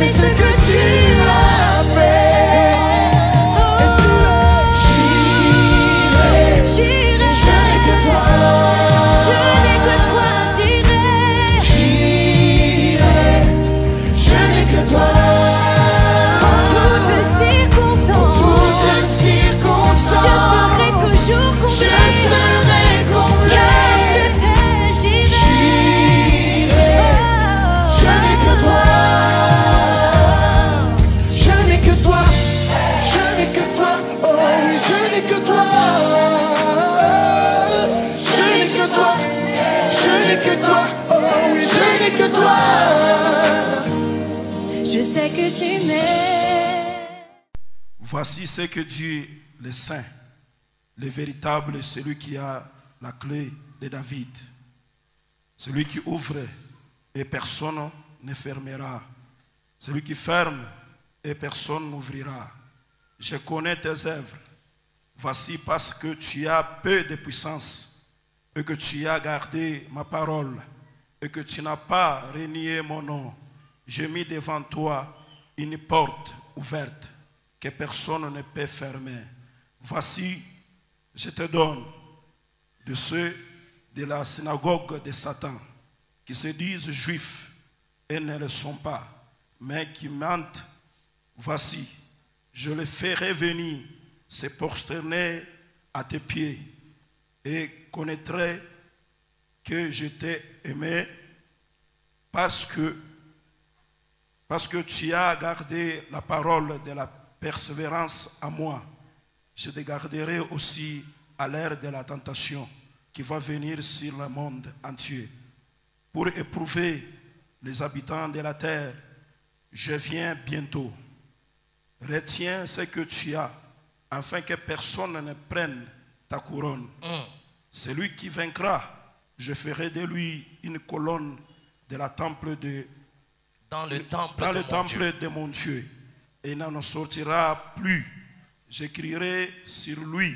connais ce que tu as fait. J'irai, je n'ai que toi. Je n'ai que toi, j'irai, je n'ai que toi. En toutes circonstances, je serai toujours comblé. Car je t'aime, j'irai, je n'ai que toi. Je n'ai que toi, je n'ai que toi. Oh oui, je n'ai que toi. Je n'ai que toi, je n'ai que toi. Oh oui, je n'ai que toi. Je sais que tu m'aimes. Voici ce que dit le Saint, le véritable, celui qui a la clé de David. Celui qui ouvre et personne ne fermera. Celui qui ferme et personne n'ouvrira. Je connais tes œuvres. Voici parce que tu as peu de puissance et que tu as gardé ma parole et que tu n'as pas renié mon nom. J'ai mis devant toi une porte ouverte que personne ne peut fermer. Voici, je te donne de ceux de la synagogue de Satan qui se disent juifs et ne le sont pas, mais qui mentent. Voici, je les ferai venir se prosterner à tes pieds et connaîtrai que je t'ai aimé parce que tu as gardé la parole de la persévérance à moi. Je te garderai aussi à l'heure de la tentation qui va venir sur le monde entier. Pour éprouver les habitants de la terre, je viens bientôt. Retiens ce que tu as, afin que personne ne prenne ta couronne. Celui qui vaincra, je ferai de lui une colonne de la temple dans le temple de mon Dieu. Et il n'en sortira plus. J'écrirai sur lui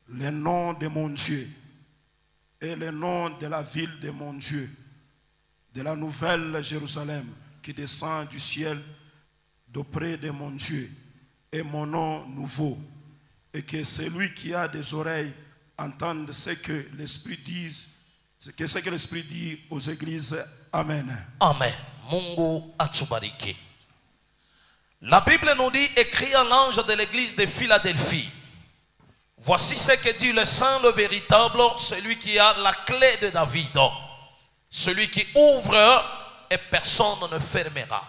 le nom de mon Dieu et le nom de la ville de mon Dieu, de la nouvelle Jérusalem qui descend du ciel d'auprès de mon Dieu, et mon nom nouveau. Et que celui qui a des oreilles entende ce que l'Esprit dit, ce que l'Esprit dit aux églises. Amen. Amen. Mungu atubariki. La Bible nous dit, écrit à l'ange de l'église de Philadelphie. Voici ce que dit le Saint, le véritable, celui qui a la clé de David. Celui qui ouvre et personne ne fermera.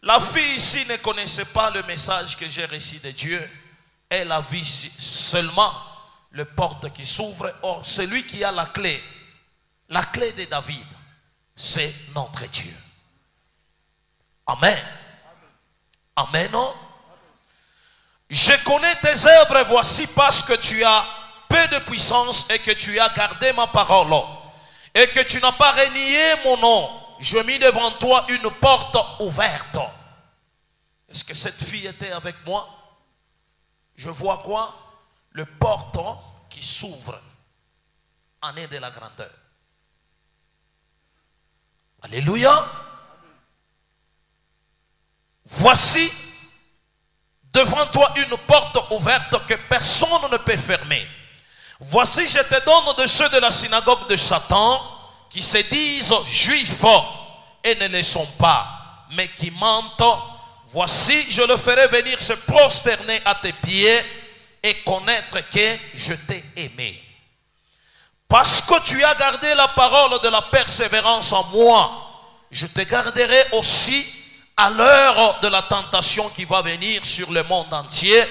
La fille ici ne connaissait pas le message que j'ai reçu de Dieu. Elle a vu seulement le porte qui s'ouvre. Or, celui qui a la clé de David, c'est notre Dieu. Amen. Amen, non? Je connais tes œuvres, voici parce que tu as peu de puissance et que tu as gardé ma parole et que tu n'as pas renié mon nom. Je mis devant toi une porte ouverte. Est-ce que cette fille était avec moi? Je vois quoi? Le porte qui s'ouvre en est de la grandeur. Alléluia. Voici devant toi une porte ouverte que personne ne peut fermer. Voici, je te donne de ceux de la synagogue de Satan qui se disent juifs et ne le sont pas, mais qui mentent. Voici, je le ferai venir se prosterner à tes pieds et connaître que je t'ai aimé. Parce que tu as gardé la parole de la persévérance en moi, je te garderai aussi à l'heure de la tentation qui va venir sur le monde entier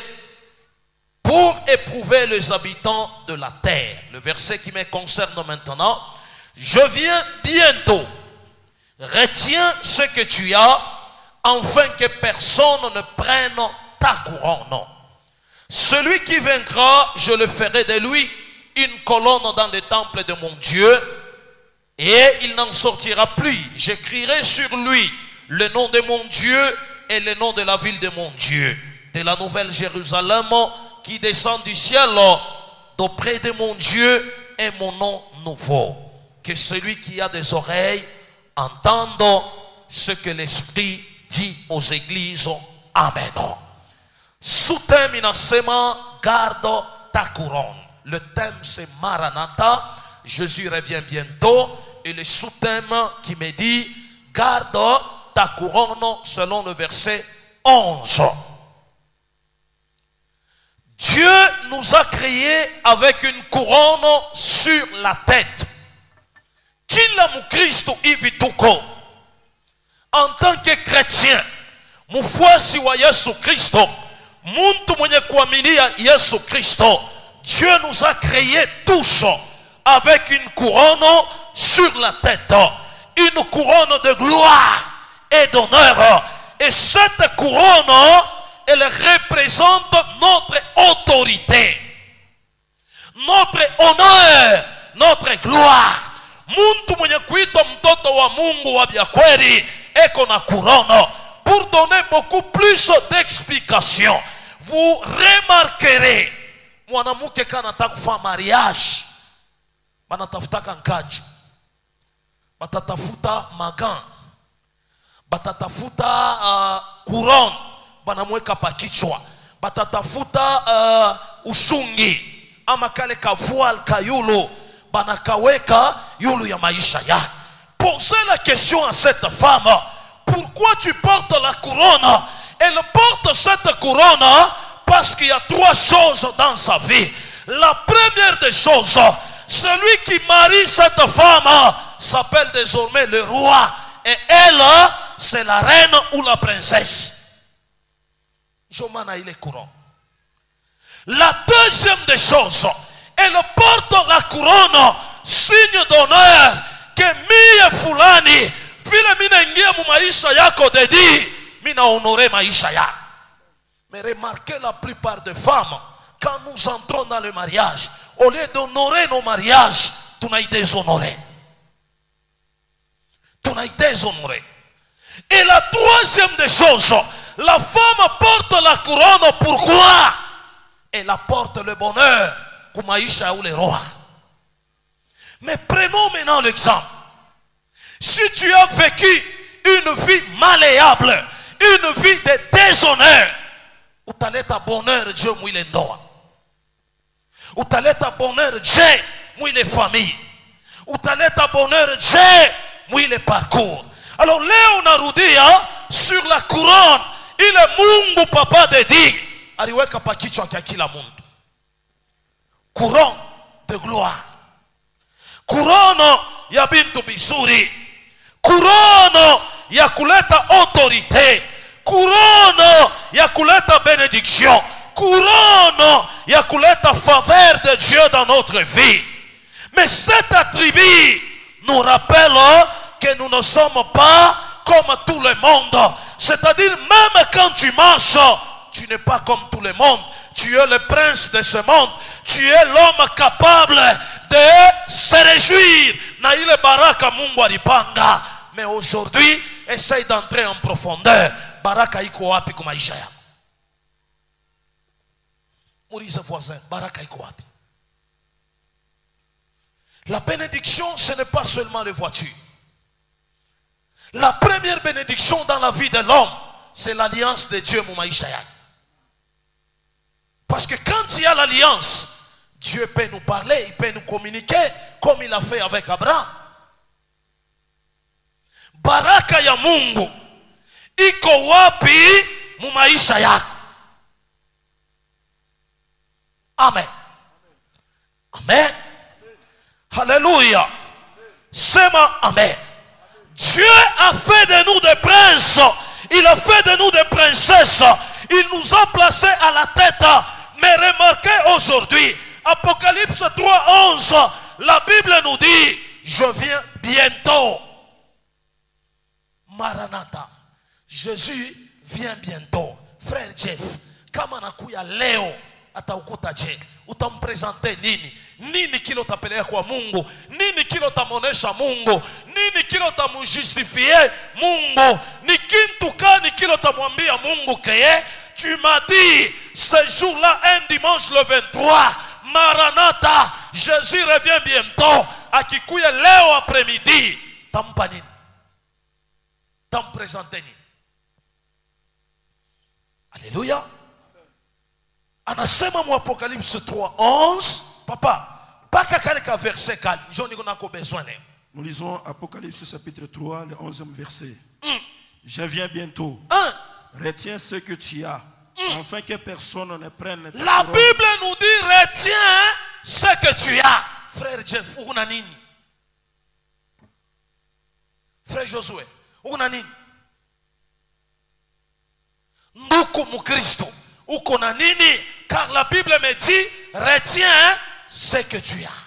pour éprouver les habitants de la terre. Le verset qui me concerne maintenant. Je viens bientôt. Retiens ce que tu as, afin que personne ne prenne ta couronne. Celui qui vaincra, je le ferai de lui une colonne dans le temple de mon Dieu, et il n'en sortira plus. J'écrirai sur lui le nom de mon Dieu et le nom de la ville de mon Dieu, de la nouvelle Jérusalem qui descend du ciel d'auprès de mon Dieu et mon nom nouveau. Que celui qui a des oreilles entende ce que l'Esprit dit aux églises. Amen. Sous-thème inasema garde ta couronne. Le thème c'est Maranatha, Jésus revient bientôt. Et le sous-thème qui me dit garde ta couronne selon le verset 11. Dieu nous a créés avec une couronne sur la tête. Kila mukristo hivi tuko en tant que chrétien, mfuasi wa Yesu Kristo, muntu mwenye kuaminia Yesu Kristo, Dieu nous a créés tous avec une couronne sur la tête, une couronne de gloire et d'honneur. Et cette couronne, elle représente notre autorité, notre honneur, notre gloire. Muntu mwenye kuitwa mtoto wa Mungu wa byakweli eko na couronne. Pour donner beaucoup plus d'explications, vous remarquerez, mwanamke kanataka kufa mariage, banatafutaka nkaju, batatafuta magan, batatafuta couronne, banamweka pa kichwa, batatafuta usungi, ama kale ka voile kayulu, banakaweka yulu ya maisha yake. Posez la question à cette femme, pourquoi tu portes la couronne? Elle porte cette couronne parce qu'il y a trois choses dans sa vie. La première des choses, celui qui marie cette femme s'appelle désormais le roi. Et elle, c'est la reine ou la princesse. Jomana il est couronne. La deuxième des choses, elle porte la couronne, signe d'honneur, que mie fulani, vile mina ingia mu maisha yako dedi, mina honore maisha yako. Mais remarquez la plupart des femmes, quand nous entrons dans le mariage, au lieu d'honorer nos mariages, tu n'as été déshonoré. Tu n'as été déshonoré. Et la troisième des choses, la femme porte la couronne, pourquoi? Elle apporte le bonheur pour maisha ou les rois. Mais prenons maintenant l'exemple. Si tu as vécu une vie malléable, une vie de déshonneur, utaleta bonheur Dieu mouille ndoa, utaleta bonheur Dieu mouille famille, utaleta bonheur Dieu mouille parcours. Alors leo narudia sur la couronne, ile Mungu papa dedi aliweka pa kichwa cha kila muntu. Couronne de gloire, couronne ya bintu bizuri, couronne ya kuleta autorité, couronne ya kuleta bénédiction, couronne ya kuleta faveur de Dieu dans notre vie. Mais cet attribut nous rappelle que nous ne sommes pas comme tout le monde. C'est-à-dire même quand tu marches, tu n'es pas comme tout le monde. Tu es le prince de ce monde. Tu es l'homme capable de se réjouir. Na ile baraka Mungu alipanga. Mais aujourd'hui, essaye d'entrer en profondeur. Baraka iko wapi kwa maisha yako? Muulize voisin, baraka iko wapi? La bénédiction, ce n'est pas seulement les voitures. La première bénédiction dans la vie de l'homme, c'est l'alliance de Dieu mon maisha yako. Parce que quand il y a l'alliance, Dieu peut nous parler, il peut nous communiquer comme il a fait avec Abraham. Baraka ya Mungu iko wapi mu maisha yako? Amen. Amen. Alléluia. Sema amen. Dieu a fait de nous des princes. Il a fait de nous des princesses. Il nous a placés à la tête. Mais remarquez aujourd'hui, Apocalypse 3:11, la Bible nous dit, je viens bientôt. Maranatha. Jésus vient bientôt. Frère Jeff, kama nakuya leo ataukuta je, utampresente nini? Nini kilo tapeleka kwa Mungu? Nini kilo tamonesha Mungu? Nini kilo tamujustifie Mungu? Ni kintu kani kilo tamwambia Mungu keye? Tu m'as dit ce jour-là, un dimanche le 23, Maranatha, Jésus revient bientôt. Akikuya leo après-midi, tampa nini? Temps présenté. Alléluia. Anasema mu Apocalypse 3:11. Papa, pas qu'à verset 4. J'en ai besoin. Nous lisons Apocalypse chapitre 3, le 11e verset. Je viens bientôt. Retiens ce que tu as, afin que personne ne prenne ta La couronne. Bible nous dit retiens ce que tu as. Frère Jeff, una nini? Frère Josué, una nini? Nduku mukristo, uko na nini? Car la Bible me dit retiens ce que tu as.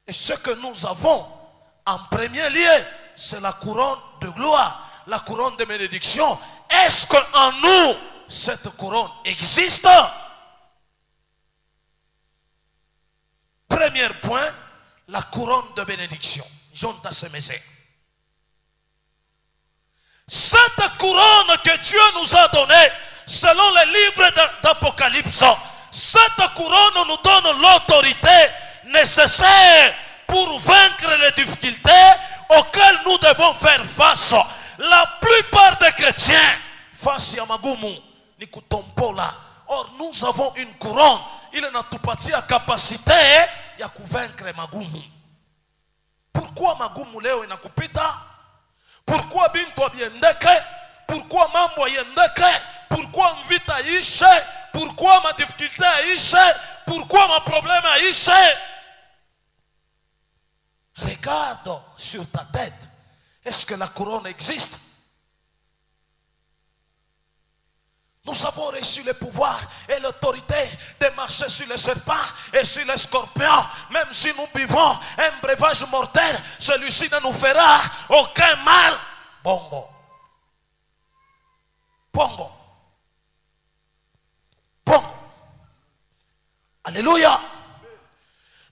Et ce que nous avons en premier lieu, c'est la couronne de gloire, la couronne de bénédiction. Est-ce qu'en nous, cette couronne existe? Premier point, la couronne de bénédiction. Jonta Semese. Cette couronne que Dieu nous a donnée, selon les livres d'Apocalypse, cette couronne nous donne l'autorité nécessaire pour vaincre les difficultés auxquelles nous devons faire face. La plupart des chrétiens, face à magumu, ni kutompola. Or, nous avons une couronne. Il n'a pas la capacité de vaincre magumu. Pourquoi magumu leo inakupita? Pourquoi bintu biendeke? Pourquoi mambo yendeke? Pourquoi mvita ishe? Pourquoi ma difficulté ishe? Pourquoi ma problème ishe? Regarde sur ta tête. Est-ce que la couronne existe? Nous avons reçu le pouvoir et l'autorité de marcher sur les serpents et sur les scorpions. Même si nous buvons un breuvage mortel, celui-ci ne nous fera aucun mal. Bongo. Bongo. Bongo. Alléluia.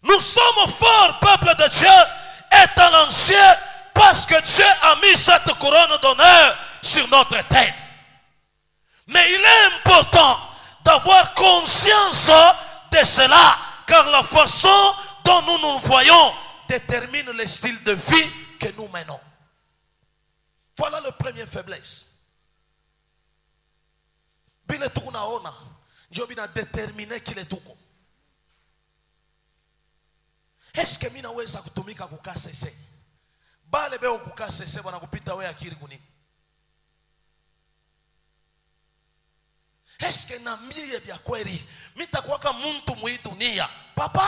Nous sommes forts, peuple de Dieu, étant l'ancien, parce que Dieu a mis cette couronne d'honneur sur notre tête. Mais il est important d'avoir conscience de cela, car la façon dont nous nous voyons détermine le style de vie que nous menons. Voilà la première faiblesse. Bile tukunaona, ndio bina déterminer kile tuko. Est-ce que mina weza kutumika kukasa ese? Bale beo kukasa ese bwana kupita wewe akiri kunini? Est-ce que na mie bya kweli mitakuwaka muntu mwi dunia? Papa,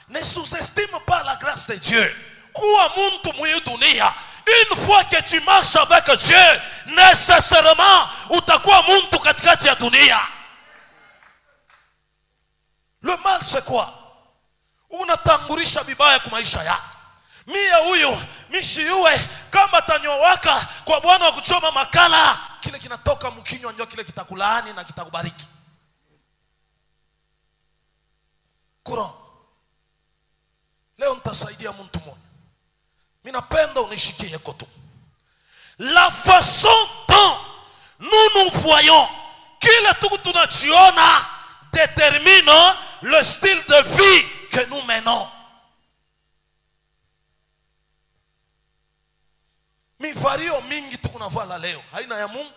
ne sous-estime pas la grâce de Dieu. Kuwa muntu mwi dunia. Une fois que tu marches avec Dieu, nécessairement utakuwa muntu katikati ya dunia. Le mal c'est quoi? Unatangurisha bibaya kwa maisha yako. Mie huyu mishiwe kama tanyowaka kwa Bwana wa kuchoma makala, kile kinatoka mkinywa ndio kile kitakulaani na kitakubariki. Kuron. Leo nitasaidia mtu mmoja. Mimi napenda unishikie koto. La façon dont nous voyons, kile tuku tunachiona détermine le style de vie que nous menons. Mivario mingi tukunavala leo haina ya Mungu.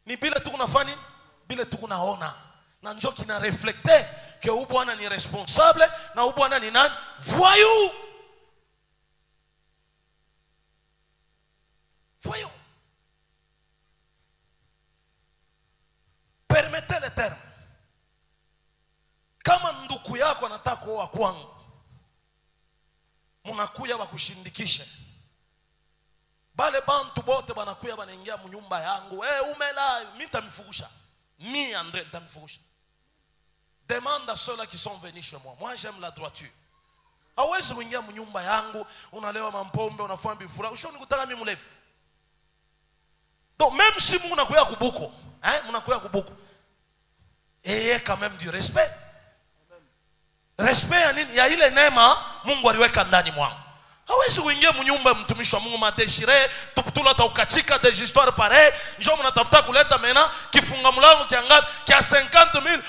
Ni bile tukunafanya, bile tukunaona. Na njoo kina reflecter que u Bwana ni responsable na u Bwana ni nani? Voyou. Voyons. Permettez le terme. Kama nduku yako anataka kuoa kwangu, munakuya bakushindikishe. Bale bantu bote banakuya banaingia mu nyumba yangu. Umela, mimi nitamfugusha. Mimi André nitamfugusha. Demande à ceux-là qui sont venus chez moi. Moi j'aime la droiture. Hawezi kuingia mu nyumba yangu, unalewa mampombe, unafanya bifura. Ushoni kutaka mimi mlevi. Donc même si vous n'avez pas beaucoup, quand même du respect. Respect il y a ile neema Mungu aliweka ndani mwangu. Hawezi kuingia mnyumba mtumishi wa Mungu madeshire tuputula taukatika des histoires pareilles, njoo mnatafuta kuleta mena kifunga mlango kiangapi kia 50,000.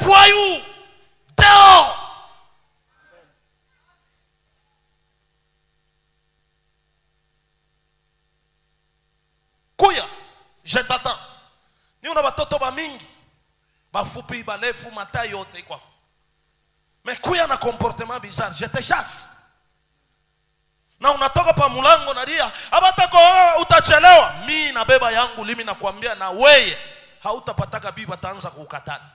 Voyou. Dehors. . Je t'attends. Ni una batoto ba mingi. Bafupi, balefu, matai yote kwa. Mais kuya na comportement bizarre, je te chasse. Na unatoka pa mulango na dia, abatako utachelewa. Mimi na beba yangu limi na kuambia na weye hautapataka bibi ataanza kukatana.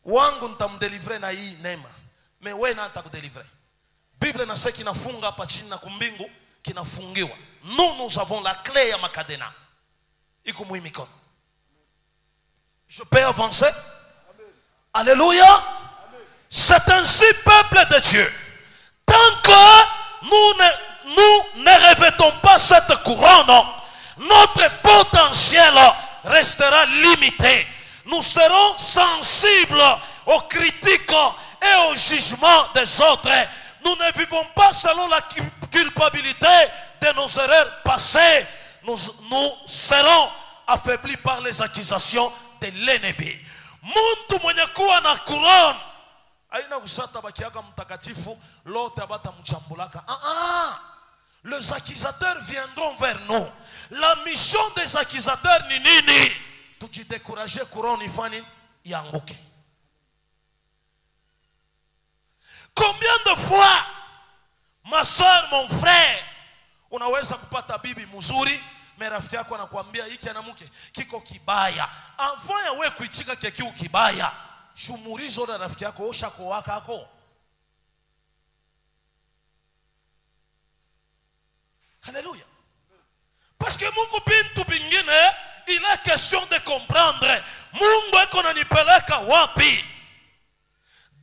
Wangu nitamdelivrer na hii neema. Mais wewe na atakudelivrer. Bible inasema kinafunga hapa chini na kumbingu kinafungiwa. Nous avons la clé ya makadena. Iko muhimu mikono. Je peux avancer? Amen. Alléluia. C'est ainsi, peuple de Dieu. Tant que nous ne revêtons pas cette couronne, notre potentiel restera limité. Nous serons sensibles aux critiques et aux jugements des autres. Nous ne vivons pas selon la culpabilité de nos erreurs passées. Nous serons affaiblis par les accusations de l'ennemi. Muntu mwenye kuwa na couronne aina kusata bakiaka mtakatifu lote abata mchambulaka. Les accusateurs viendront vers nous. La mission des accusateurs ni nini? Tujidécourager couronne ifani yanguke. Combien de fois, ma soeur, mon frère, unaweza kupata bibi mzuri, mais rafiki yako anakuambia hiki anamuke kiko kibaya. Avant ya wewe kuichika keki kibaya, shumurizo na rafiki yako osha kwa wakako. Alléluia. Parce que Mungu bintu bingine, il est question de comprendre Mungu eko nanipeleka wapi.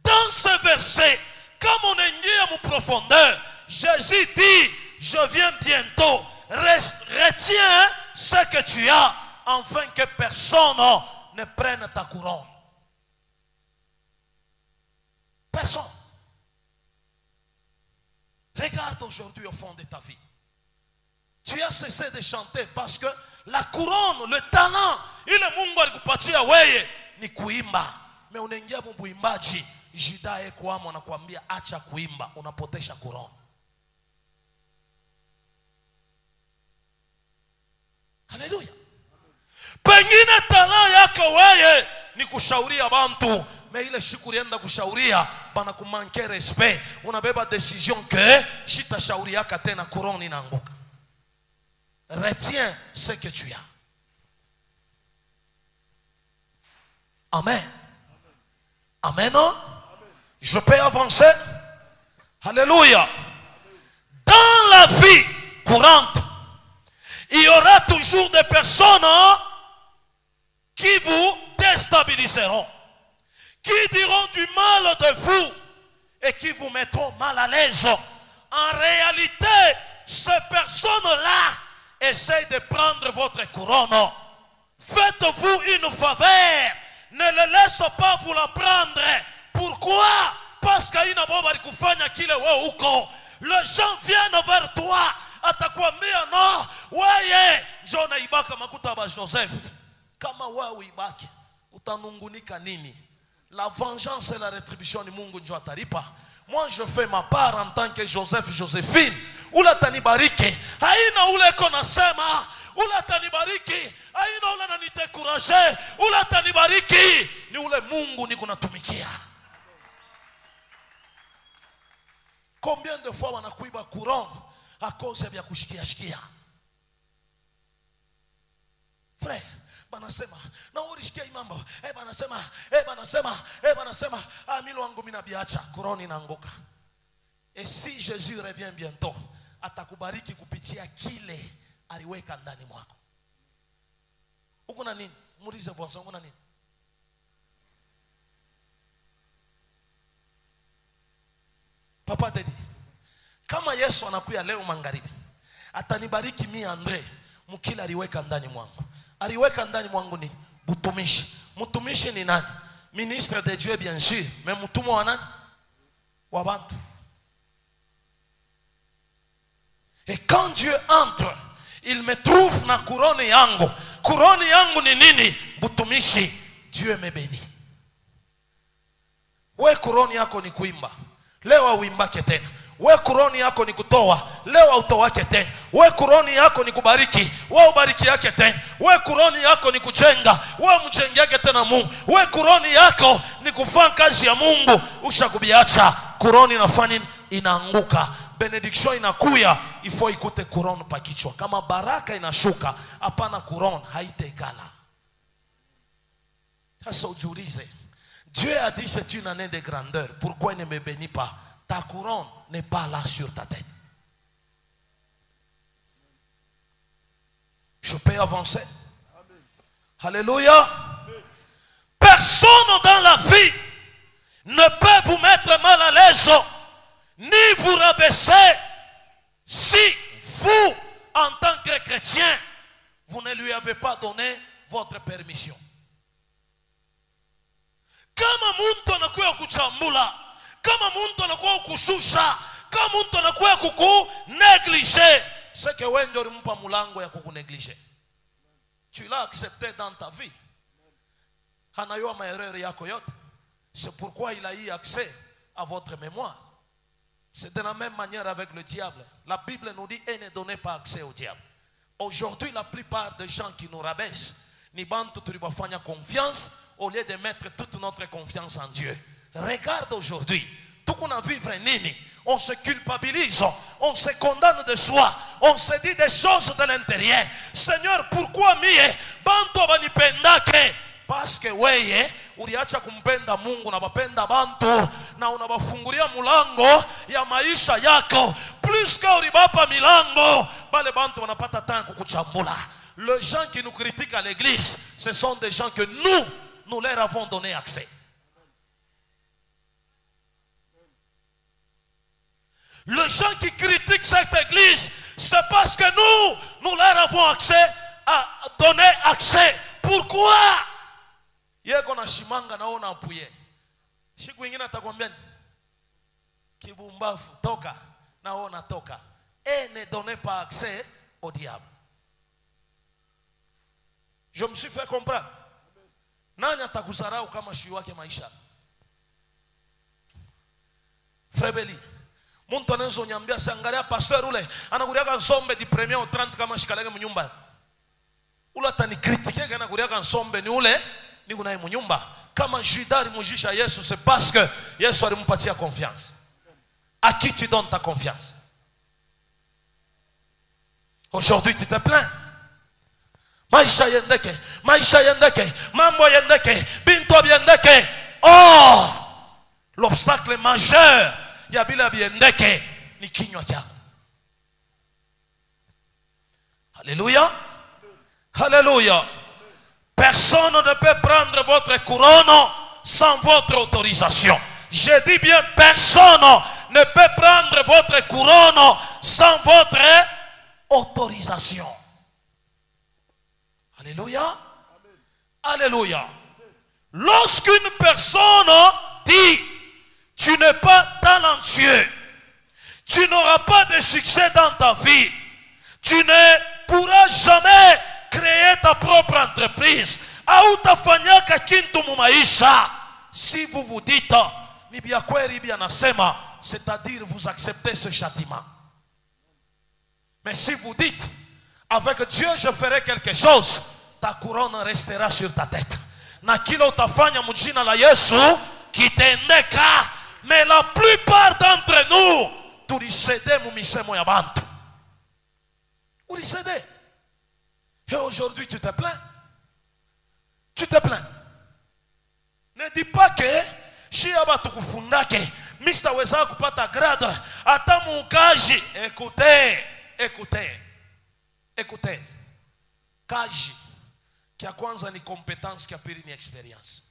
Dans ce verset, comme on est en profondeur, Jésus dit, je viens bientôt. Retiens ce que tu as, afin que personne ne prenne ta couronne. Personne. Regarde aujourd'hui au fond de ta vie. Tu as cessé de chanter parce que la couronne, le talent, il est Mungu alikupatia wewe ni kuimba. Mais unaingia muimbaji, Juda ekuamu anakuambia acha kuimba, unapotesha couronne. Haleluya. Pengine talent yako wewe ni kushauria bantu, mais ile siku ulienda kushauria bana kumanke respect, unabeba decision que shita shauri yaka tena couronne inaanguka. Retiens ce que tu as. Amen. Amen. Amen. Je peux avancer? Alléluia. Dans la vie courante, il y aura toujours des personnes qui vous déstabiliseront, qui diront du mal de vous et qui vous mettront mal à l'aise. En réalité, ces personnes-là essayent de prendre votre couronne. Faites-vous une faveur, ne les laissez pas vous la prendre. Pourquoi? Parce que les gens viennent vers toi. Atakwambia no, weye Jona ibaka makuta ba Joseph. Kama wewe ibaki, utanungunika nini? La vengeance et la rétribution ni Mungu ndio atalipa. Moi je fais ma part en tant que Joseph, Joséphine. Ula tanibariki. Haina ule kona sema, ula tanibariki. Haina ule nanidekuraje. Ula tanibariki. Ni ule Mungu niko natumikia. Combien de fois wanakuiba couronne à cause de kushikia? Frère, banasema na urishikia mambo. Banasema milo wangu mina biacha, couronne inaanguka. Et si Jésus revient bientôt, atakubariki kupitia kile aliweka ndani mwako. Uko na nini? Muulize voisin, uko na nini? Papa dedi, kama Yesu anakuya leo magharibi, atanibariki mimi Andre, mkila aliweka ndani mwangu. Aliweka ndani mwangu ni mtumishi. Mtumishi ni nani? Ministre de Dieu bien sûr, mais mtumwa wa nani? Wa bantu. Et quand Dieu entre, il me trouve na couronne yangu. Couronne yangu ni nini? Mtumishi. Dieu me bénit. We couronne yako ni kuimba. Leo uimbake tena. we kuroni yako ni kutoa, leo autowake tena. We kuroni yako ni kubariki, we ubariki yake tena. We kuroni yako ni kujenga, we mjenge yake tena Mungu. We kuroni yako ni kufanya kazi ya Mungu, ushakubiacha. Kuroni inafanya inaanguka, benediction inakuya, ifo ikute kuroni pa kichwa. Kama baraka inashuka, hapana kuroni haitekala. Sasa ujiulize, Dieu a dit c'est une année de grandeur, pourquoi il ne me bénit pas? Ta couronne n'est pas là sur ta tête. Je peux avancer? Amen. Alléluia. Amen. Personne dans la vie ne peut vous mettre mal à l'aise ni vous rabaisser si vous, en tant que chrétien, vous ne lui avez pas donné votre permission. Kama muntu anakuwa kuchambula, kama muntu anakuwa kushusha, kama muntu anakuwa kuku négliger, c'est que wewe ndio ulimpa mulango ya kukunégliger. Tu l'as accepté dans ta vie. Hanayo maerreur yako yote. C'est pourquoi il a eu accès à votre mémoire. C'est de la même manière avec le diable. La Bible nous dit et ne donnez pas accès au diable. Aujourd'hui, la plupart des gens qui nous rabaissent, ni bantu tulibafanya confiance au lieu de mettre toute notre confiance en Dieu. Regarde aujourd'hui, tout qu'on a vivre nini, on se culpabilise, on se condamne de soi, on se dit des choses de l'intérieur. Seigneur, pourquoi mie bantu banipendake? Parce que weye uliacha kumpenda Mungu na bapenda bantu na unabafungulia mulango ya maisha yako. Plus que ulibapa milango, bale bantu wanapata temps kukuchambula. Les gens qui nous critiquent à l'église, ce sont des gens que nous leur avons donné accès. Les gens qui critiquent cette église, c'est parce que nous leur avons accès, à donner accès. Pourquoi? Yeko na shimanga na ona apuye. Siku ingine atakwambia kibumbafu toka na ona toka. Et ne donnez pas accès au diable. Je me suis fait comprendre. Nani atakusarau kama shi wake maisha? Frebeli. Muntu anazo nyambia sangalia pastor ule anakuriaka nsombe di premier au 30 kama shikalege mnyumba. Ula tani critiquer kana kuriaka nsombe ni ule ni kunaye mnyumba. Kama Judas mujisha Yesu, c'est parce que Yesu alimpatia confiance. À qui tu donnes ta confiance? Aujourd'hui tu te plains. Maisha yendeke, mambo yendeke, binto yendeke. Oh! L'obstacle majeur ya bila yendeke ni kinywa chako. Alléluia. Alléluia. Personne ne peut prendre votre couronne sans votre autorisation. Je dis bien, personne ne peut prendre votre couronne sans votre autorisation. Alléluia. Alléluia. Lorsqu'une personne dit tu n'es pas talentueux, tu n'auras pas de succès dans ta vie, tu ne pourras jamais créer ta propre entreprise, hautafanyaka kintu mu maisha. Si vous vous dites ni bia kweli bia nasema, c'est-à-dire vous acceptez ce châtiment. Mais si vous dites avec Dieu je ferai quelque chose, ta couronne restera sur ta tête. Na kila utafanya mjina la Yesu kitendeka. Mais la plupart d'entre nous tulisede mu misemo ya bantu. Ulisede. Et aujourd'hui tu te plains. Tu te plains. Ne dis pas que shiaba tukufundake Mr. Weza kupata grade ata mukaji. Écoutez. Kaji kia kwanza ni compétence, kia pili ni expérience.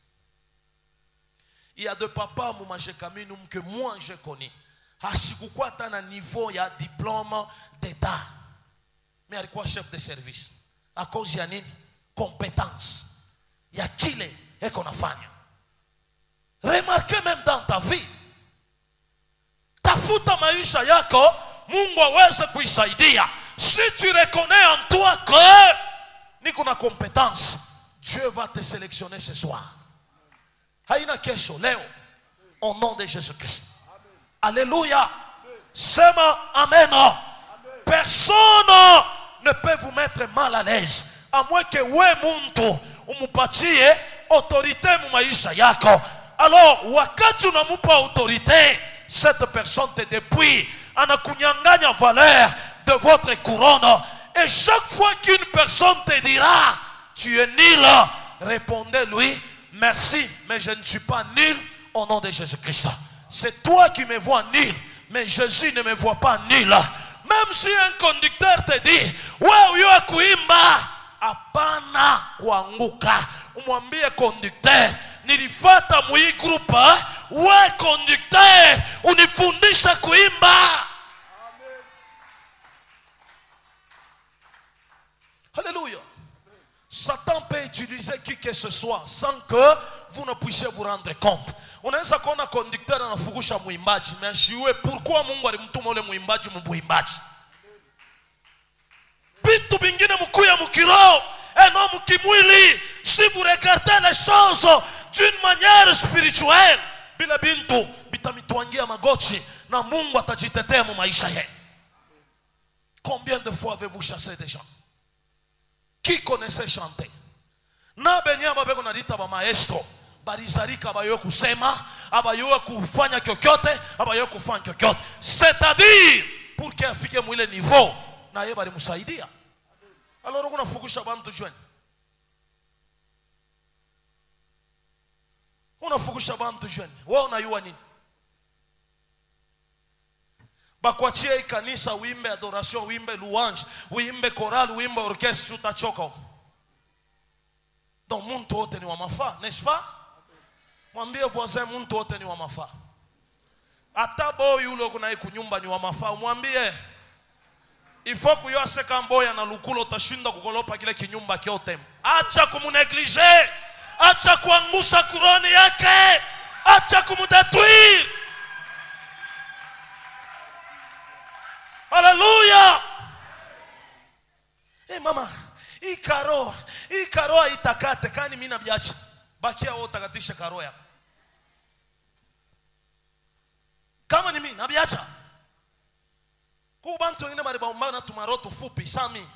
Il y a deux papas mumajekaminum que moi je connais. Hashikukwa tana niveau ya diplôme d'état. Mais alikuwa chef de service. À cause ya nini? Compétence. Ya kile eko nafanya. Remarquez même dans ta vie. Tafuta maisha yako, Mungu aweze kuisaidia. Si tu reconnais en toi que niko na compétence, Dieu va te sélectionner ce soir. Haina kesho leo, au nom de Jésus-Christ. Alléluia. Sema amen. Personne ne peut vous mettre mal à l'aise, à moins que we muntu umupatie autorité mu maisha yako. Alors wakati unamupa autorité, cette personne te dépouille, anakunyanganya valeur de votre couronne. Et chaque fois qu'une personne te dira tu es nul, répondez-lui merci, mais je ne suis pas nul au nom de Jésus-Christ. C'est toi qui me vois nul, mais Jésus ne me voit pas nul. Même si un conducteur te dit wewe kuimba, hapana kuanguka. Umwambie conducteur, nilifata mui grupa, we conducteur unifundisha kuimba. Alléluia. Satan peut utiliser qui que ce soit sans que vous ne puissiez vous rendre compte. Unaweza kuona conducteur anafugusha muimbaji, mais shiwe pourquoi Mungu alimtuma ule muimbaji muimbaji? Bitu bingine mkuya mukiro, et non mukimwili. Si vous regardez les choses d'une manière spirituelle, bila bintu bitamitwangia magoti na Mungu atajitetea mu maisha ye. Combien de fois avez-vous chassé des gens qui connaissaient chanter? Na benyama beko nadita ba maestro barizarika abayo kusema, abayo kufanya kyokyote, abayo kufanya kyokyote. C'est-à-dire pour que afike mwile niveau na yeye bali musaidia. Alors kuna fugusha bantu jweni. Unafugusha bantu jweni. Wewe unayua nini? Bakwachie kanisa uimbe adoration, uimbe louange, uimbe chorale, uimbe orchestre, utachoka. Donc muntu wote ni wa mafaa, n'est-ce pas? Mwambie voisin muntu wote ni wa mafaa. Ata boy yule kuna kunyumba ni wa mafaa, mwambie il faut kuyose kamboya na lukulo utashinda kukolopa kile kinyumba kyote. Acha kumunegliger, acha kuangusha kuroni yake, acha kumudetruire. Alléluia. Eh mama, hii karo itakate kani mimi nabiacha. Bakia wewe utakatisha karo yako. Kama ni mimi nabiacha. Kwa bantu wengine bali baomba na tumaroto fupi sami.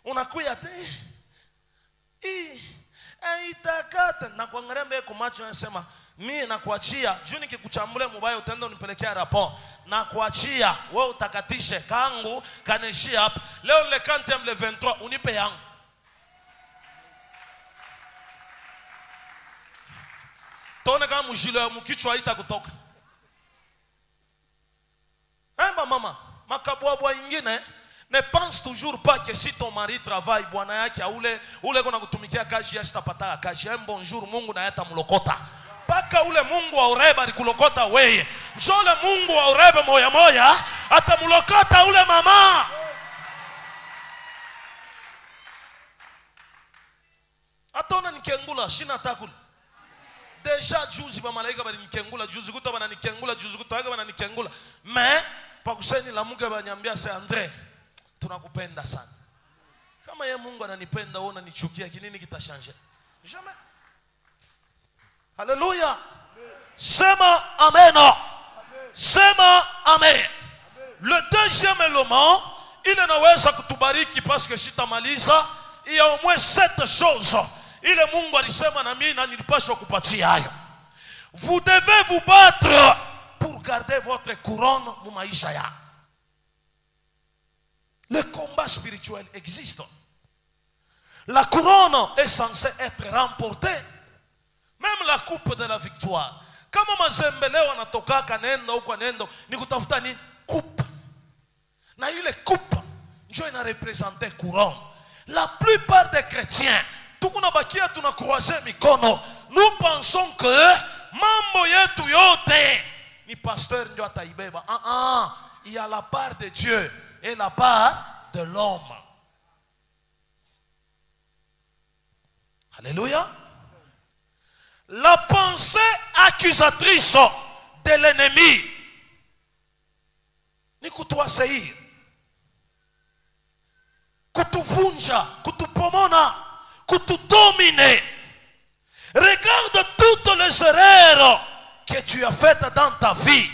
Unakuya te. Itakate na kuangalia mbele kwa macho anasema mimi nakuachia juu nikikuchambule mubaya utaenda unipelekea rapport. Na kuachia wewe utakatishe kangu kanishia hapa. Leo le 40e le 23 unipe yangu. Tone kama mjile mkichwa itakutoka. Mama, makabwabwa ingine ne pense toujours pas que si ton mari travaille bwana yake ule kuna kutumikia kazi ya sitapata kazi. Bonjour Mungu na yata mlokota. Paka ule Mungu wa ureba alikulokota weye. Njole Mungu wa ureba moya moya atamulokota ule mama. Atona nikengula shina takula. Deja juzi ba malaika bali nikengula juzi kuta bana nikengula juzi kuta bana nikengula. Mais pa kuseni la Mungu banyambia c'est André. Tunakupenda sana. Kama ye Mungu ananipenda wewe unanichukia kinini kitashange? Jamais. Alléluia. Sema amen. Sema amen. Le deuxième élément, il anaweza kutubariki parce que sitamaliza, il y a au moins 7 choses. Ile Mungu alisema na mimi na nilipaswa kupatia hayo. Vous devez vous battre pour garder votre couronne mu maisha ya. Le combat spirituel existe. La couronne est censée être remportée. Même la coupe de la victoire. Kama mazembe leo anatoka kanendo huko nendo ni kutafuta nini? Coupe. Na ile coupe ndio ina représenter couronne. La plupart des chrétiens tukuna bakia tunakroiser mikono. Nous pensons que mambo yetu yote ni pasteur ndio ataibeba. Il y a la part de Dieu et la part de l'homme. Alléluia. La pensée accusatrice de l'ennemi ni kutuaseir, kutuvunja, kutupomona, kutudominer. Regarde toutes les erreurs que tu as faites dans ta vie.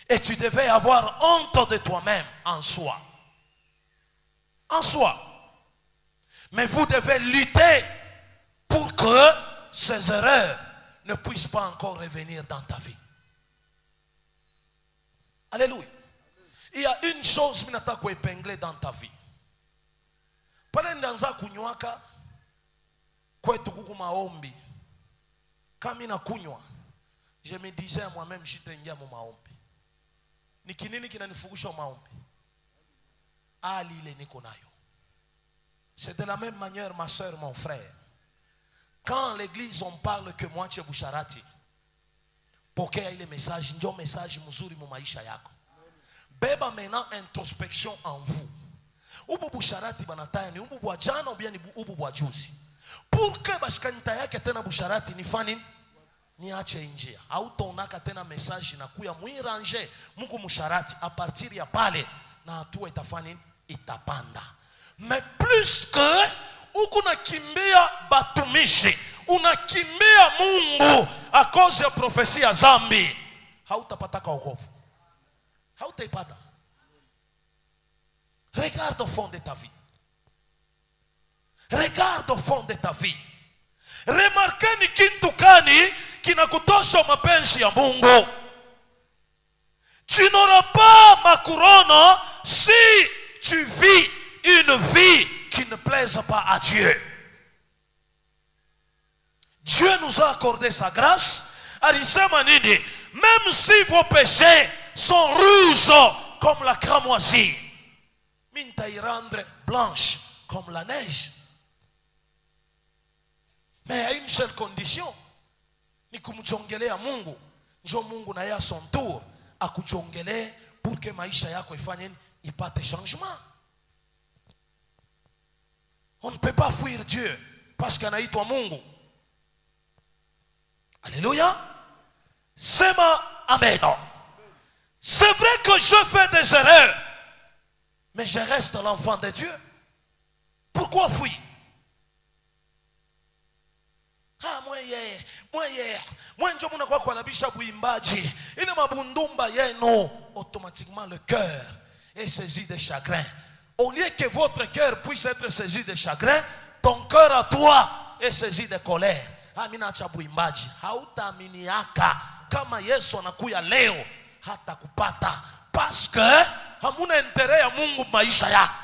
Et tu devais avoir honte de toi-même en soi. En soi. Mais vous devez lutter pour que ces erreurs ne puissent pas encore revenir dans ta vie. Alléluia. Il y a une chose que tu as épinglée dans ta vie. Pale ndanza kunywaka kwetu kuku maombi. Kama ina kunywa, je me disais à moi-même, jitaingia mu maombi. Ni kinini kinanifugusha maombi? Ali ile niko nayo. C'est de la même manière, ma soeur, mon frère. Quand l'église on parle que moi tu es Busharati, pokea ile message, ndio message mzuri mu maisha yako. Beba maintenant introspection en vous. Ubu Busharati banataya ni ubu bwa jana ou bien ni ubu bwa juzi. Pour que bashkanita yake tena Busharati ni fani ni ache njia. Hautaonaka tena message na kuya muiranje Mungu Musharati a partir ya pale na hatua itafani itapanda. Mais plus que unakimbia batumishi, unakimbia Mungu a cause ya prophecy ya zambi, hautapata wokovu. Hautaipata. Regarde au fond de ta vie. Regarde au fond de ta vie. Remarquez ni kitu gani kinakutosha mapenzi ya Mungu. Tu n'auras pas ma couronne si tu vis une vie qui ne plaise pas à Dieu. Dieu nous a accordé sa grâce. Alisema nini? Même si vos péchés sont rouges comme la cramoisie, minta y rendre blanche comme la neige. Mais à une seule condition, ni kumchongelea Mungu. Njo Mungu na ya son tour akuchongelee pour que maisha yako ifanye ipate changement. On ne peut pas fuir Dieu parce qu'anaitwa Mungu. Alléluia. Sema amen. C'est vrai que je fais des erreurs, mais je reste l'enfant de Dieu. Pourquoi fuir? Ah, moi njo muna kwa kualabisha buimbaji. Ile mabundumba yenu, automatiquement le cœur est saisi de chagrin. Au lieu que votre cœur puisse être saisi de chagrin, ton cœur à toi est saisi de colère. Ah, mina acha buimbaji. Hautaaminiaka kama Yesu anakuya leo hata kupata. Parce que hamuna intérêt ya Mungu maisha yako.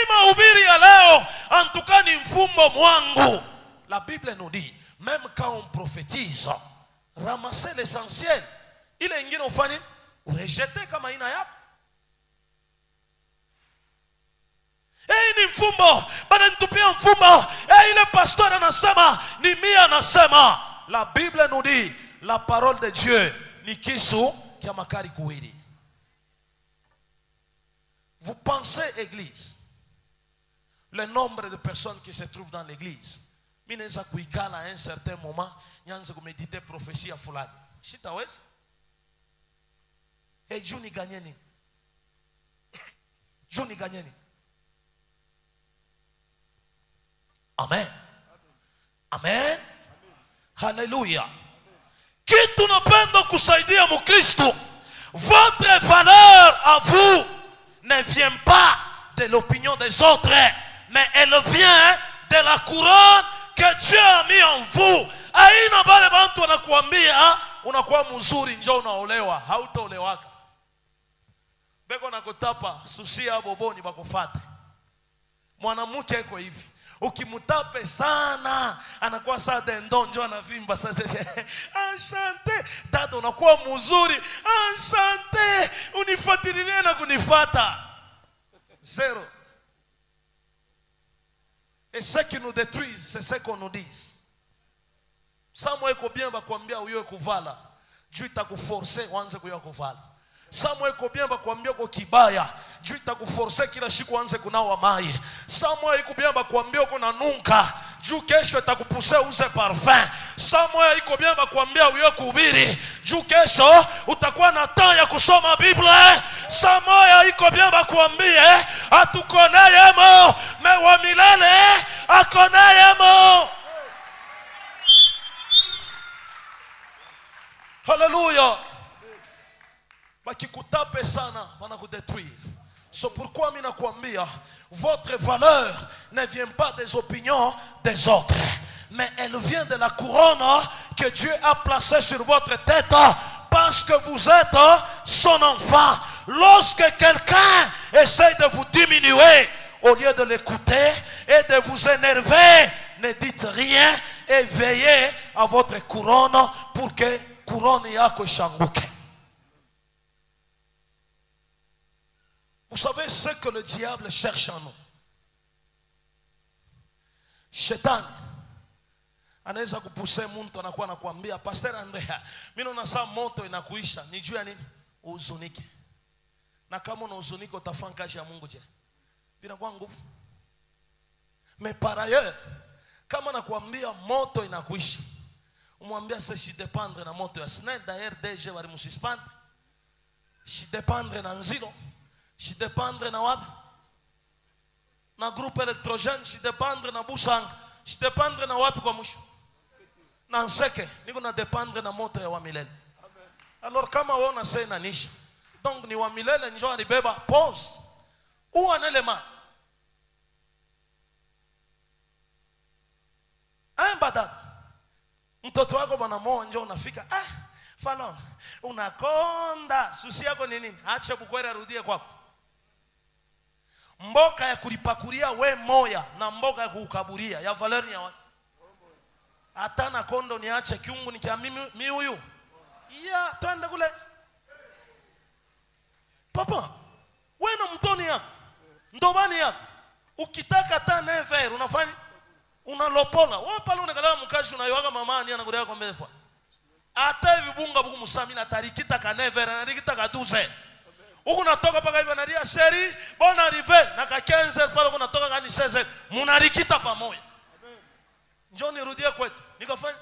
Mahubiri ya leo antukani mfumbo mwangu. La Bible nous dit, même quand on prophétise, ramassez l'essentiel. Ile ingine ufanye urejete kama ina yako. Ni mfumbo, bana nitupia mfumbo. Ile pasteur anasema, ni mimi anasema. La Bible nous dit, la parole de Dieu ni kisu kia makari kuwili. Vous pensez église, le nombre de personnes qui se trouvent dans l'église, mineza kuikala à un certain moment, nyanze kumediter prophétie ya fulani. Sitaweza. Juni ganyeni. Juni ganyeni. Amen. Amen. Hallelujah. Kitu napenda kusaidia Mkristo, votre valeur à vous ne vient pas de l'opinion des autres, mais elle vient de la couronne que Dieu a mis en vous. Aina bale bantu wanakuambia unakuwa mzuri njoo unaolewa, hautaolewaka. Beko nakutapa susia boboni bakufate. Mwanamke yuko hivi, ukimutape sana anakuwa saa dendon njoo anavimba sasa. Enchanté, dada unakuwa mzuri. Enchanté, unifuatilie na kunifata. Zéro. Et ce qui nous détruit, c'est ce qu'on nous dit. Samwe iko bien bakwambia uyo kuvala, juu itakuforcer uanze kuyo kuvala. Samwe iko bien bakwambia uko kibaya, juu itakuforcer kila siku uanze kunawa mai. Samwe iko bien bakwambia uko na nunka, juu kesho itakupusea uze parfum. Samwe iko bien bakwambia uyo kuhubiri, juu kesho utakuwa na temps ya kusoma Biblia. Samwe iko bien bakwambia atukonayemo, mais wa milele akonayemo. Alléluia. Bakikutape sana wanakudétruire. C'est pourquoi mina kuambia, votre valeur ne vient pas des opinions des autres, mais elle vient de la couronne que Dieu a placée sur votre tête parce que vous êtes son enfant. Lorsque quelqu'un essaie de vous diminuer, au lieu de l'écouter et de vous énerver, ne dites rien et veillez à votre couronne pour que couronne yako ishanguke. Vous savez ce que le diable cherche en nous. Shetani anaweza kupusea mtu anakuwa anakuambia, Pastor Andrea, mimi naona saa moto inakuisha, nijua nini? Uzunike. Na kama unahuzunike utafanya kazi ya Mungu je? Binakuwa nguvu. Mais par ailleurs, kama nakuambia moto inakuisha, umwambia sasa si dépendre na moto ya SNEL, d'ailleurs DG bari mususpendre. Si dépendre na nzilo, si dépendre na wapi? Na groupe électrogène, si dépendre na Busanga, si dépendre na wapi kwa mwisho? Na nseke, niko na dépendre na moto ya wa milele. Alors kama wewe unasema inanisha, donc ni wa milele njoo alibeba, pause. Ou un élément. Badala mtoto wako bwana moyo njoo unafika, Falon unakonda, susi yako ni nini? Acha bukwera arudie kwako. Mboka ya kulipakulia we moya na mboka ya kukaburia ya valeur ni ya wapi? Hata na kondo niache kiungu ni kia mimi huyu. Ya twende kule. Papa, wewe na mtoni yako, ndobani yako, ukitaka hata never unafanya unalopola. Wewe pale unakalala mkazi unayoaga mama ni anakudia kwa mbele. Hata hivi bunga buku musami na tarikita ka never na tarikita ka 12. Huko natoka paka hivi anaria sheri, bon arrivé na ka 15 pale huko natoka kani 16. Munarikita pamoja. Njoo nirudie kwetu. Nikafanya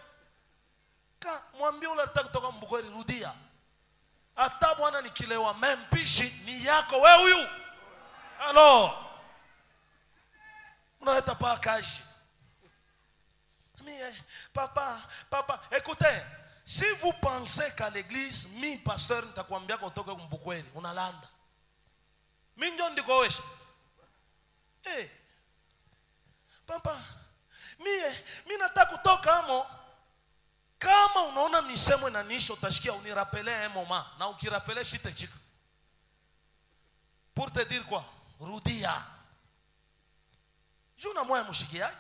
mwambie ule ataka kutoka Mbukweri rudia. Hata bwana nikilewa mempishi ni yako wewe huyu. Alors unaleta pa kaji. Papa, écoutez, si vous pensez qu'à l'église, mi pasteur nitakwambia kutoka Mbukweri, unalanda. Mimi ndio ndiko wewe. Papa, mimi nataka kutoka amo. Kama unaona misemo inanisho utashikia unirapele moment na ukirapele shitechika. Pour te dire quoi? Rudia. Juna moya mushikiaji.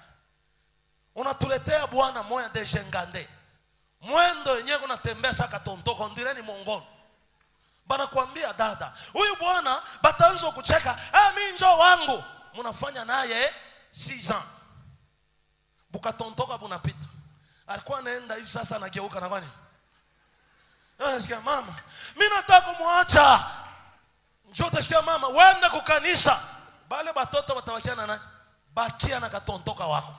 Unatuletea bwana moya de jengande. Mwendo yenyewe unatembea saka tontoko ndireni mongolo. Bana kuambia dada, huyu bwana bataanza kucheka, mimi njoo wangu. Mnafanya naye 6 ans. Bukatontoka bunapita. Alikuwa anaenda hivi sasa anageuka na kwani? Sikia mama, mimi nataka kumwacha. Njoo tashikia mama, wende kukanisa. Bale batoto batabakia na nani? Bakia na katontoka wako.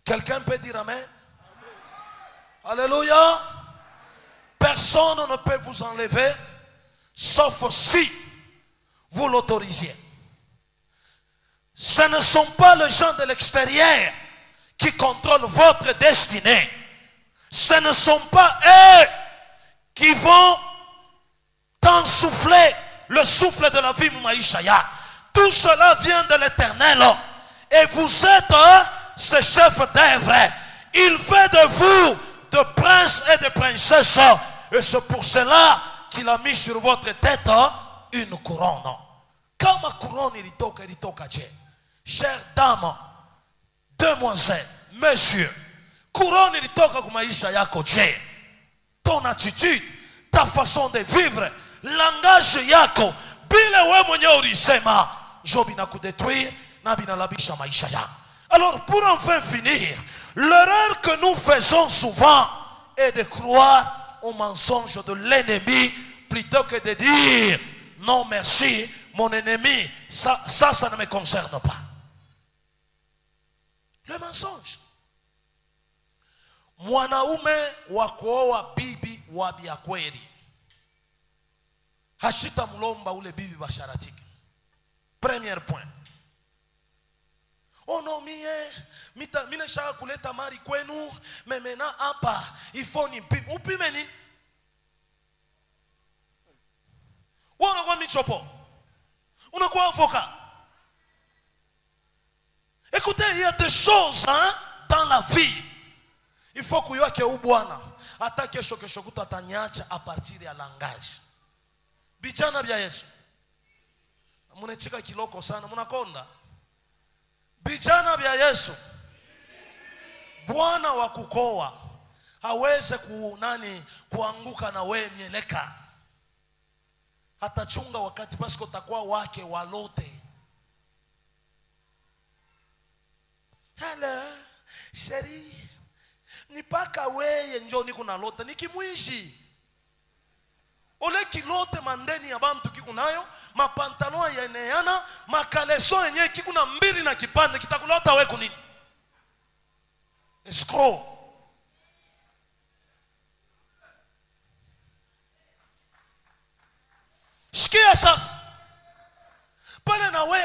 Quelqu'un peut dire amen? Alléluia. Personne ne peut vous enlever sauf si vous l'autorisiez. Ce ne sont pas les gens de l'extérieur qui contrôlent votre destinée. Ce ne sont pas eux qui vont t'ensouffler le souffle de la vie Maïshaya. Tout cela vient de l'Éternel. Et vous êtes ce chef d'œuvre. Il fait de vous de princes et de princesses. Et c'est pour cela qu'il a mis sur votre tête une couronne. Comme ma couronne ilitoka je. Chères dames, demoiselles, messieurs, couronne ilitoka kumaisha yako je. Ton attitude, ta façon de vivre, langage yako, bila we mwenye ulisema, jobi na kudétruire, na binalabisha maisha yako. Alors pour enfin finir, l'erreur que nous faisons souvent est de croire au mensonge de l'ennemi plutôt que de dire non merci, mon ennemi, ça ne me concerne pas. Le mensonge. Mwanaume wa kuoa bibi wa biakweli hashita mulomba ule bibi basharatike. Premier point. ono mine shaka kuleta mari kwenu, memena hapa ifo ni mpime. Upime nini? Unakuwa michopo, unakuwa avocat. Écoutez, il y a des choses dans la vie. Il faut que yoke u bwana hata kesho kutu atanyacha a partir ya langage. Bijana bya Yesu, munechika kiloko sana, munakonda. Bijana bya Yesu, Bwana wa kukoa haweze kuanguka na wewe mieleka. Atachunga wakati pasko takuwa wake walote. Hello, sheri, nipaka weye njo niko na lote nikimwishi. Ole kilote mandeni ya bantu kikunayo, mapantalon ya eneana, makaleso yenye kikuna mbili na kipande, kitakulota we kunini? Escrow. Shikia sasa. Pale na we,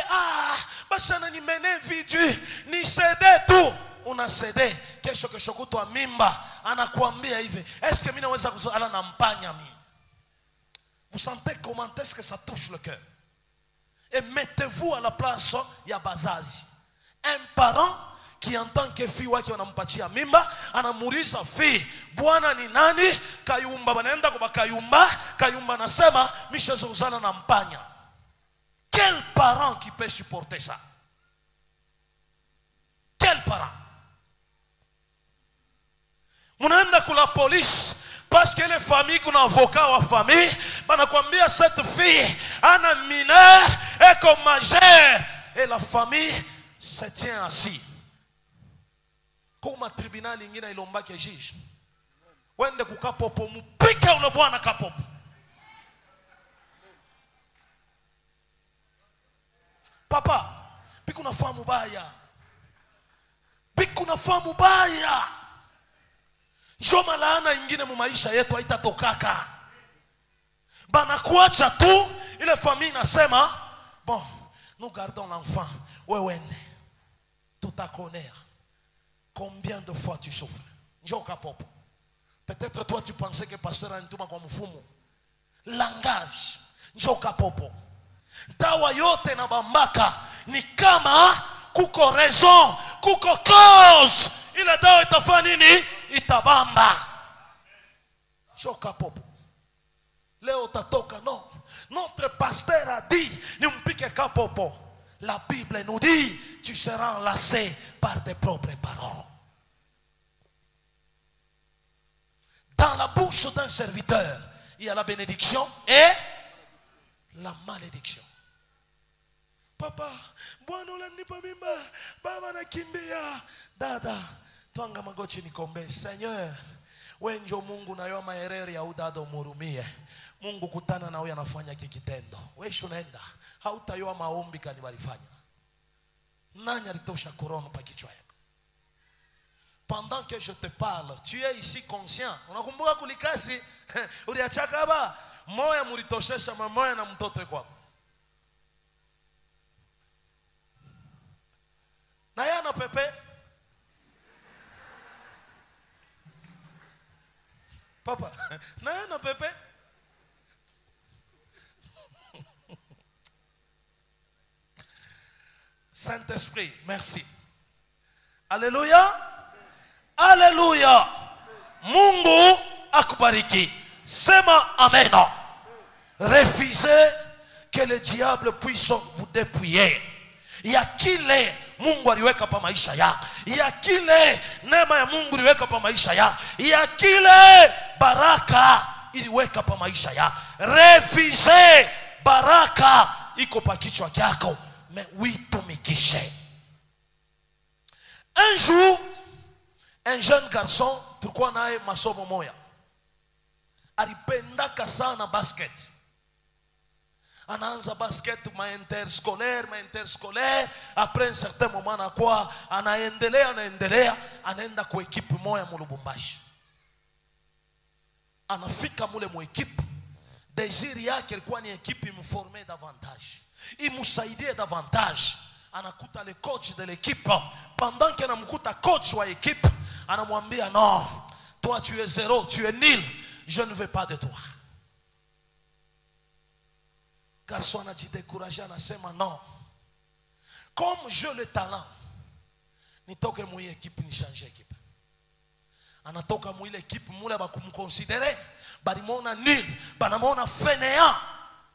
bashana ni mene vidu, ni sede tu. Una sede, kesho kutwa mimba, anakuambia hivi, est-ce que mimi naweza kuzala na mpanya mimi? Vous sentez comment est-ce que ça touche le cœur? Et mettez-vous à la place ya bazazi. Un parent qui entend que fille wake wanampatia mimba, anamuuliza fille, bwana ni nani? Kayumba, banaenda kwa Kayumba. Kayumba anasema mishezo kuzala na mpanya. Quel parent qui peut supporter ça? Quel parent? Munaenda kwa la police parce que les familles qu'on avocat wa famille banakwambia cette fille ana mineur et comme majeur et la famille se tient assis. Comme tribunal ingine ilombake juge. Wende kukapopo mupike ule bwana kapopo. Papa, biku nafamu baya. Biku nafamu baya. Njoma laana ingine mu maisha yetu haitatokaka. Bana kuacha tu, ile famille nasema, bon, nous gardons l'enfant. Wewende. Tutakonea. Combien de fois tu souffres? Njoka popo. Peut-être toi tu pensais que pasteur anituma kwa mfumo. Langage. Njoka popo. Dawa yote na bambaka ni kama kuko raison, kuko cause. Ile dawa itafanya nini? Itabamba. Njoka popo. Leo tatoka no. Notre pasteur a dit ni mpike kapopo. La Bible nous dit tu seras enlacé par tes propres paroles. Dans la bouche d'un serviteur, il y a la bénédiction et la malédiction. Papa, bwana unanipa mimba, baba nakimbia. Dada, twanga magoti nikombe. Seigneur, wewe ndio Mungu na yoma hereri ya udada umurumie. Mungu kutana na huyu anafanya kikitendo. Wewe unaenda, hautayoa maombi kani walifanya. Nani alitosha korona pa kichwa yako? Pendant que je te parle, tu es ici conscient. Unakumbuka kulikasi uliachaka ba moya mulitoshesha mamoya na mtoto kwako. Na yana pepe. Papa, na yana pepe. Saint-Esprit, merci. Alléluia. Alléluia. Mungu akubariki. Sema amen. Refusez que le diable puisse vous dépouiller. Ya kile Mungu aliweka pa maisha ya. Ya kile neema ya Mungu iliweka pa maisha ya. Ya kile baraka iliweka pa maisha ya. Refusez baraka iko pa kichwa chako. Mais oui, tumikishe. Un jour, un jeune garçon, tulikuwa naye masomo moya. Alipendaka sana basket. Anaanza basket ma interscolaire. Après un certain moment anakuwa anaendelea, anaenda kwa equipe moya mu Lubumbashi. Anafika mule mu equipe. Désir yake ilikuwa ni equipe imforme davantage. Imusaidie davantage anakuta le coach de l'équipe. Pendant qu'il anamkuta coach wa équipe, anamwambia non, toi tu es zéro, tu es nul, je ne veux pas de toi. Garçon anaji découragé, anasema non, comme j'ai le talent, nitoke mwi équipe ni changer équipe. Anatoka mwile équipe mule bakumconsidere, balimona nul, banamona fainéant,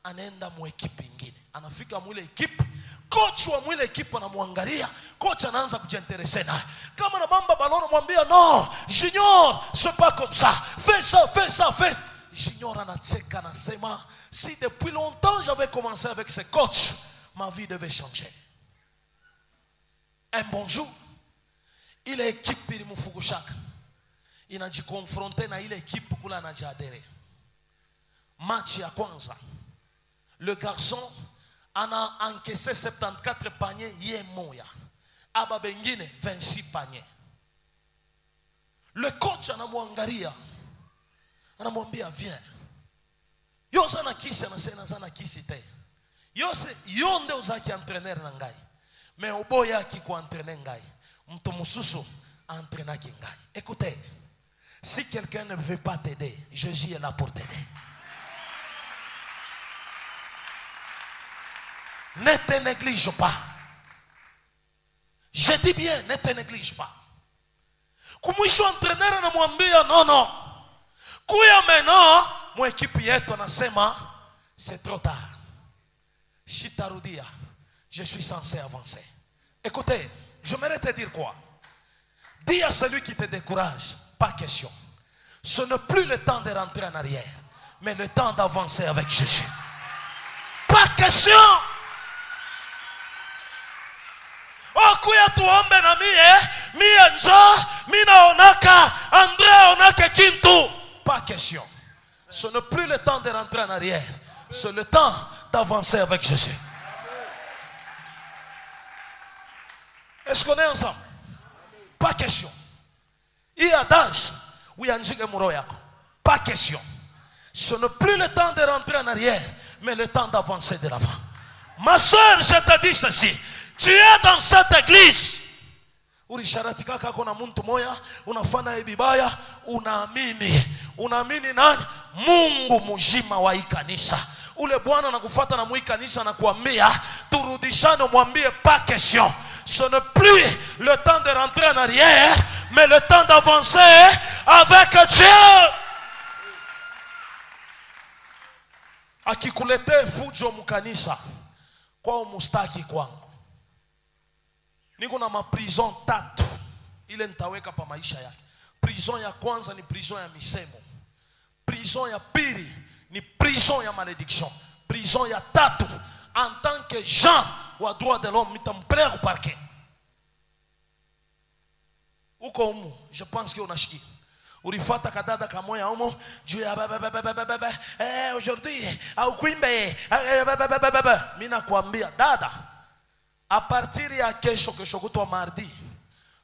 anaenda mu équipe ingine. Anafika mwile équipe, coach wa mwile équipe anamwangalia, coach anaanza kujiinteresser naye. Kama nabamba ballon anamwambia non, Junior, c'est pas comme ça. Fais ça, fais ça, fais. Junior anacheka anasema, si depuis longtemps j'avais commencé avec ce coach, ma vie devait changer. Un bon jour, ile équipe ilimfukushaka. Inajikonfronte na ile équipe kula anajiadere. Match ya kwanza, le garçon a encaissé 74 paniers ye moya. Aba bengine 26 paniers. Le coach anamwangalia, anamwambia viens. Yose na kisi anasema sana kisi te. Yose yonde uzaki entraîneur na ngai. Mais oboya ki ko entraîner ngai. Mtu mususu entraîner ki ngai. Écoutez, si quelqu'un ne veut pas t'aider, Jésus est là pour t'aider. Ne te néglige pas. Je dis bien, ne te néglige pas. Kumwisho entraîneur anamwambia non non. Kuya maintenant, mon équipe yetu anasema c'est trop tard. Shitarudia, je suis censé avancer. Écoutez, je j'aimerais te dire quoi? Dis à celui qui te décourage, pas question. Ce n'est plus le temps de rentrer en arrière, mais le temps d'avancer avec Jésus. Pas question. Oh, kuya tuombe na mie njo, mina onaka, André onaka kintu. Pas question. Ce n'est plus le temps de rentrer en arrière, c'est le temps d'avancer avec Jésus. Est-ce qu'on est ensemble? Pas question. Il y a d'âge où il y a un pas question. Ce n'est plus le temps de rentrer en arrière, mais le temps d'avancer de l'avant. Ma soeur, je te dis ceci. Tu es dans cette église. Ulisharatika kako na muntu moya, unafanya ibibaya, unaamini. Unaamini nani? Mungu mzima wa kanisa. Ule bwana anakufuata na mwi kanisa na kuambia, turudishane mwambie pas question. Ce n'est plus le temps de rentrer en arrière, mais le temps d'avancer avec Dieu. Akikulete fujo mkanisa, kwa mustaki kwangu. Niko na maprison tatu, ile nitaweka pa maisha yake. Prison ya kwanza ni prison ya misemo. Prison ya pili ni prison ya malédiction. Prison ya tatu, en tant que Jean wa droit de l'homme, mitamplea au parquet. Uko umu, je pense que unashiki. Urifata kadada kamoya umu, juu ya aujourd'hui, au kuimbe, mina kuambia, dada, à partir ya kesho kutwa mardi,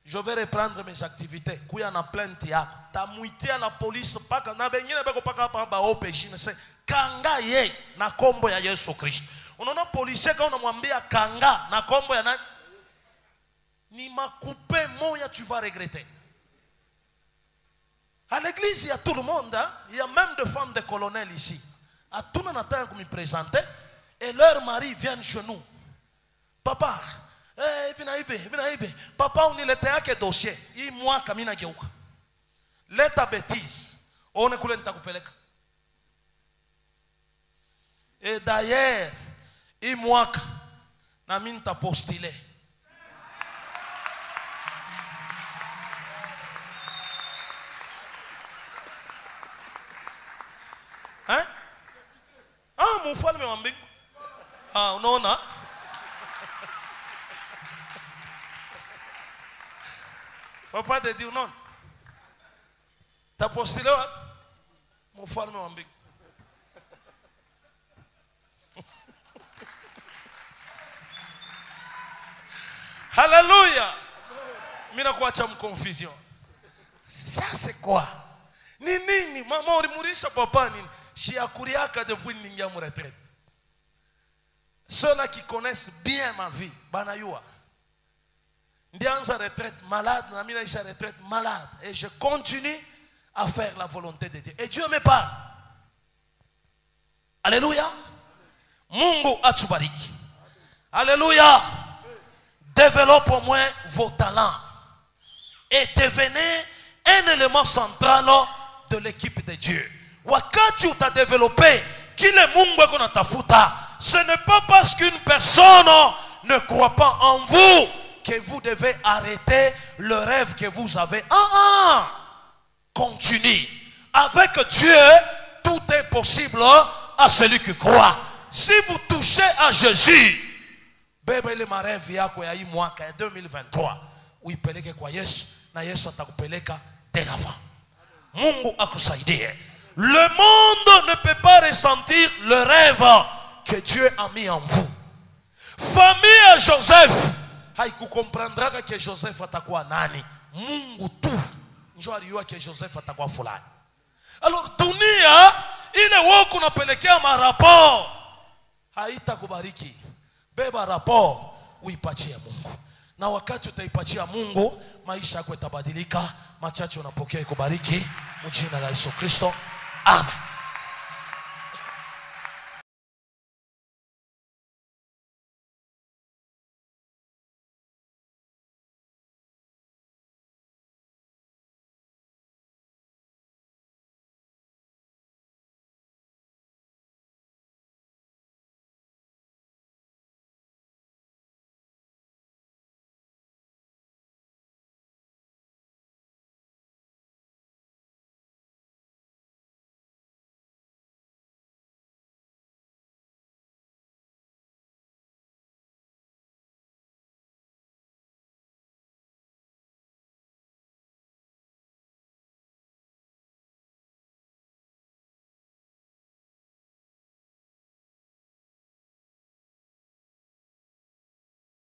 je vais reprendre mes activités. Kuya na plainte yako. Tamuitia la police paka na bengine beko paka pa ba OPJ ne se kanga ye na kombo ya Yesu Kristo. Unaona policier kama unamwambia kanga na kombo ya nani? Ni makupe moya tu vas regretter. À l'église, il y a tout le monde, hein? Il y a même des femmes de colonels ici. À tout le monde qui me présenter et leurs maris viennent chez nous. Papa, papa, on est un dossier. Il moi kamina geuka. Leta bêtise. On est coulé ntakupeleka. Et d'ailleurs, il moi na mine t'a postulé. Hein? Ah, mon frère me mambing. Ah, non, non. Papa te dit non. T'as postulé, mon frère me mambing. Alléluia. Mina kuacha confusion. Ça c'est quoi? Nini, maman ulimurisha papa nini? Shiakuriaka depuis ningia mu retraite. Ceux-là qui connaissent bien ma vie, banayua. Ndianza retraite malade, namina isha retraite malade. Et je continue à faire la volonté de Dieu. Et Dieu me parle. Alléluia. Mungu atubariki. Alléluia. Développe au moins vos talents. Et devenez un élément central de l'équipe de Dieu. Wakati uta développé kile Mungu eko natafuta, ce n'est pas parce qu'une personne ne croit pas en vous que vous devez arrêter le rêve que vous avez. Continue. Avec Dieu, tout est possible à celui qui croit. Si vous touchez à Jésus, bébé ma rêve yako ya hii mwaka 2023, uipeleke kwa Yesu na Yesu atakupeleka dès l'avant. Mungu akusaidie. Le monde ne peut pas ressentir le rêve que Dieu a mis en vous. Famille à Joseph, haiku comprendra que Joseph atakuwa nani. Mungu tu njo alijua que Joseph atakuwa fulani. Alors dunia ile wako unapelekea marapport haitakubariki. Beba rapport uipatie Mungu. Na wakati utaipatia Mungu, maisha yako yatabadilika. Machache unapokea kubariki mjina la Yesu Kristo. Amen.